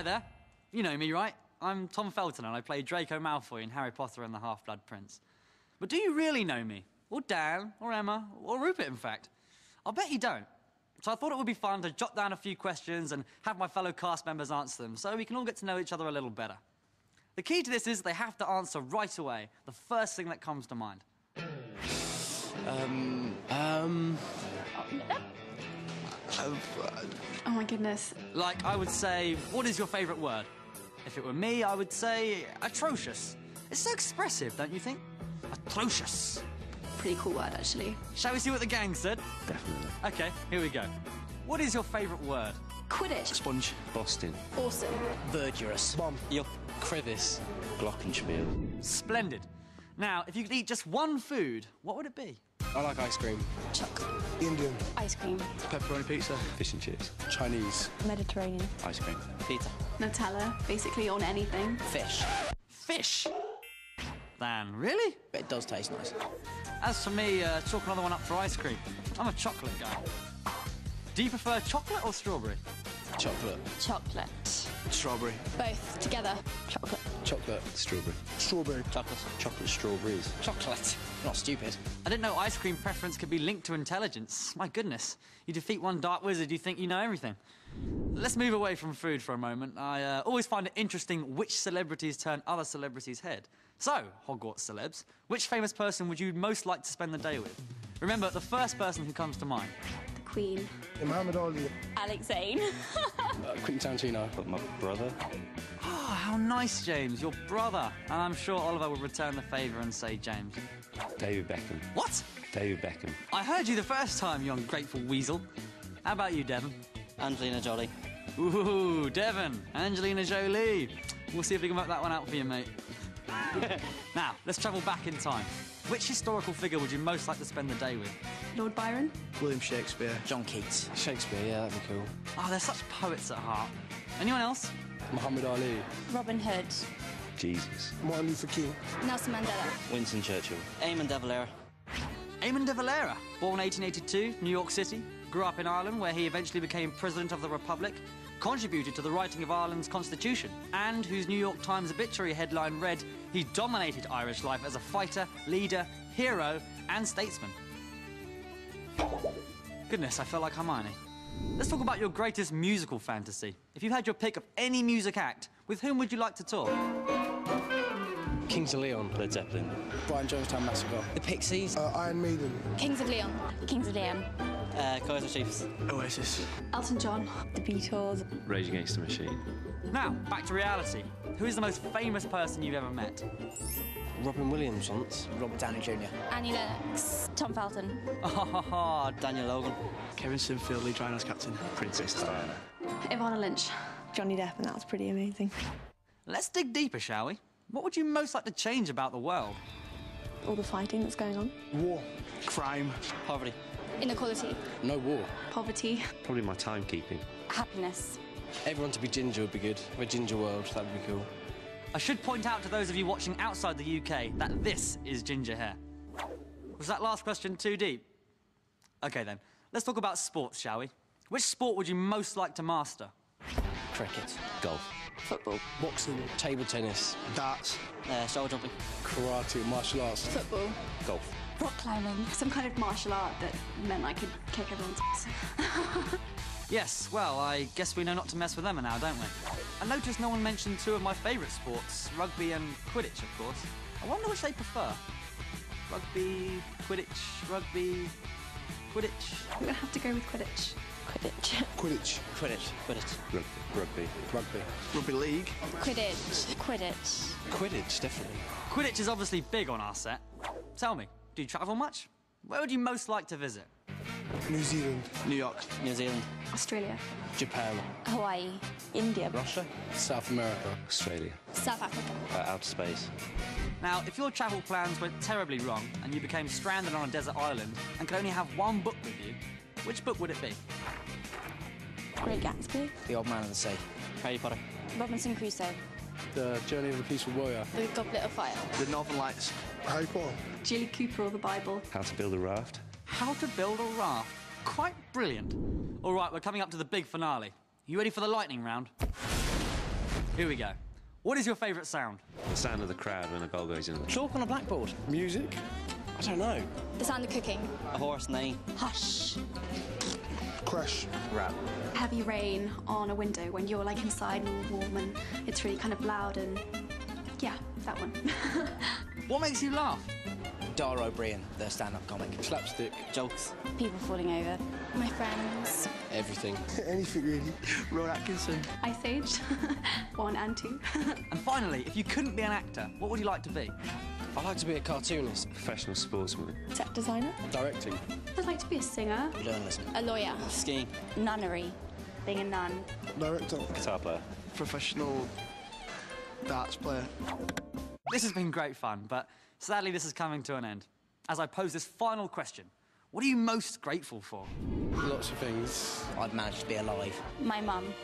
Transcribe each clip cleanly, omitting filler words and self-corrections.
there. You know me, right? I'm Tom Felton and I play Draco Malfoy in Harry Potter and the Half-Blood Prince. But do you really know me? Or Dan, or Emma, or Rupert, in fact? I'll bet you don't. So I thought it would be fun to jot down a few questions and have my fellow cast members answer them so we can all get to know each other a little better. The key to this is they have to answer right away, the first thing that comes to mind. Oh my goodness. Like, I would say, what is your favourite word? If it were me, I would say atrocious. It's so expressive, don't you think? Atrocious. Pretty cool word, actually. Shall we see what the gang said? Definitely. OK, here we go. What is your favourite word? Quidditch. Sponge. Boston. Awesome. Verdurous. Bomb. Your crevice. Glockenspiel. Splendid. Now, if you could eat just one food, what would it be? I like ice cream. Chocolate. Indian. Ice cream. Pepperoni pizza. Fish and chips. Chinese. Mediterranean. Ice cream. Pizza. Nutella, basically on anything. Fish. Fish. Dan, really? But it does taste nice. As for me, chalk another one up for ice cream. I'm a chocolate guy. Do you prefer chocolate or strawberry? Chocolate. Chocolate. Strawberry. Both together. Chocolate. Chocolate. Strawberry. Strawberry. Chocolate. Chocolate strawberries. Chocolate. Not stupid. I didn't know ice cream preference could be linked to intelligence. My goodness. You defeat one dark wizard, you think you know everything. Let's move away from food for a moment. I always find it interesting which celebrities turn other celebrities' head. So, Hogwarts celebs, which famous person would you most like to spend the day with? Remember, the first person who comes to mind. The Queen. Muhammad Ali. Alex Zane. Quentin Tarantino. But my brother. Oh, how nice, James, your brother. And I'm sure Oliver will return the favour and say James. David Beckham. What? David Beckham. I heard you the first time, you ungrateful weasel. How about you, Devon? Angelina Jolie. Ooh, Devon, Angelina Jolie. We'll see if we can work that one out for you, mate. Now, let's travel back in time. Which historical figure would you most like to spend the day with? Lord Byron. William Shakespeare. John Keats. Shakespeare, yeah, that'd be cool. Oh, they're such poets at heart. Anyone else? Muhammad Ali. Robin Hood. Jesus. Martin Luther King. Nelson Mandela. Winston Churchill. Eamon de Valera. Eamon de Valera, born 1882, New York City, grew up in Ireland where he eventually became President of the Republic, contributed to the writing of Ireland's constitution, and whose New York Times obituary headline read, "He dominated Irish life as a fighter, leader, hero, and statesman." Goodness, I felt like Hermione. Let's talk about your greatest musical fantasy. If you had your pick of any music act, with whom would you like to tour? Kings of Leon. Led Zeppelin. Brian Jonestown Massacre. The Pixies. Iron Maiden. Kings of Leon. Kings of Leon. Kaiser Chiefs. Oasis. Elton John. The Beatles. Rage Against the Machine. Now, back to reality. Who is the most famous person you've ever met? Robin Williams once. Robert Downey Jr. Annie Lennox. Tom Felton. Oh, Daniel Logan. Kevin Sinfield, Lee Triano's captain. Princess Diana. Ivana Lynch. Johnny Depp, and that was pretty amazing. let's dig deeper, shall we? What would you most like to change about the world? All the fighting that's going on. War. Crime. Poverty. Inequality. No war. Poverty. Probably my timekeeping. Happiness. Everyone to be ginger would be good. A ginger world, that would be cool. I should point out to those of you watching outside the UK that this is ginger hair. Was that last question too deep? OK then, let's talk about sports, shall we? Which sport would you most like to master? Cricket. Golf. Football. Boxing. Table tennis. Darts. Shoulder jumping. Karate. Martial arts. Football. Golf. Rock climbing. Some kind of martial art that meant I could kick everyone's ass. Yes, well, I guess we know not to mess with them now, don't we? I noticed no one mentioned two of my favourite sports, rugby and Quidditch, of course. I wonder which they prefer. Rugby, Quidditch, rugby, Quidditch. I'm going to have to go with Quidditch. Quidditch. Quidditch. Quidditch. Quidditch. Rugby. Rugby. Rugby league. Quidditch. Quidditch. Quidditch, definitely. Quidditch is obviously big on our set. Tell me, do you travel much? Where would you most like to visit? New Zealand. New York. New Zealand. Australia. Japan. Hawaii. India. Russia. South America. Australia. South Africa. Outer space. Now, if your travel plans went terribly wrong and you became stranded on a desert island and could only have one book with you, which book would it be? Great Gatsby. The Old Man of the Sea. Harry Potter. Robinson Crusoe. The Journey of a Peaceful Warrior. The Goblet of Fire. The Northern Lights. Harry Potter. Julie Cooper or the Bible. How to build a raft. How to build a raft. Quite brilliant. All right, we're coming up to the big finale. You ready for the lightning round? Here we go. What is your favourite sound? The sound of the crowd when a goal goes in. Chalk on a blackboard. Music? I don't know. The sound of cooking. A horse neigh. Hush. Crash. Rap. Heavy rain on a window when you're like inside and all warm and it's really kind of loud and yeah, that one. What makes you laugh? Dar O'Brien, the stand-up comic. Slapstick. Jokes. People falling over. My friends. Everything. Anything really. Ron Atkinson. Ice Age, 1 and 2. And finally, if you couldn't be an actor, what would you like to be? I'd like to be a cartoonist. Professional sportsman. Set designer. Directing. I'd like to be a singer. Journalist. A lawyer. Skiing. Nunnery. Being a nun. Director. Guitar player. Professional darts player. This has been great fun, but sadly this is coming to an end. As I pose this final question, what are you most grateful for? Lots of things. I've managed to be alive. My mum.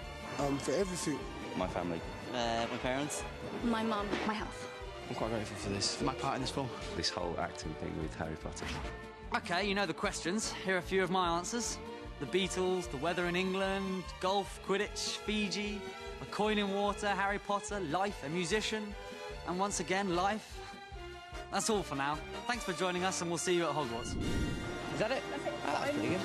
For everything. My family. My parents. My mum. My health. I'm quite grateful for this. For my part in this film. This whole acting thing with Harry Potter. Okay, you know the questions. Here are a few of my answers. The Beatles, the weather in England, golf, Quidditch, Fiji, a coin in water, Harry Potter, life, a musician, and once again, life. That's all for now. Thanks for joining us, and we'll see you at Hogwarts. Is that it? That's it. That was pretty good.